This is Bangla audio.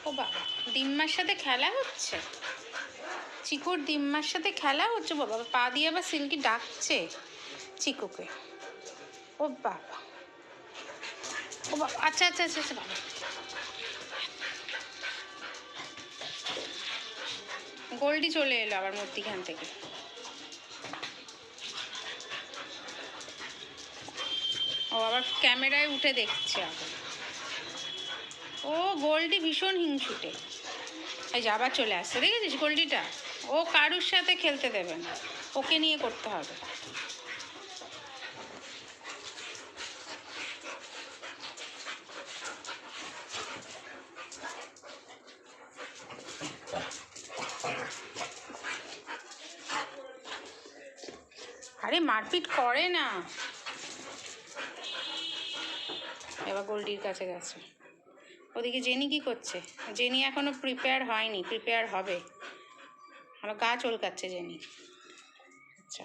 ও বাবা, ডিম্মার সাথে খেলা হচ্ছে, চিকুর ডিম্মার সাথে খেলা হচ্ছে। বাবা পা দিয়ে আবার সিল্কি ডাকছে চিকুকে। ও বাবা, ও বাবা, আচ্ছা আচ্ছা আচ্ছা আচ্ছা বাবা। গোল্ডি চলে এলো আবার মধ্যিখান থেকে। ও আবার ক্যামেরায় উঠে দেখছে আবার। ও গোল্ডি ভীষণ হিংসুটে। এই যে আবার চলে আসছে, দেখেছিস গোল্ডিটা? ও কারুর সাথে খেলতে দেবে না, ওকে নিয়ে করতে হবে। আরে মারপিট করে না। এবার গোল্ডির কাছে গেছে। ওদিকে জেনি কি করছে? জেনি এখনো প্রিপেয়ার হয়নি, প্রিপেয়ার হবে। আমার গা চলকাচ্ছে জেনি। আচ্ছা।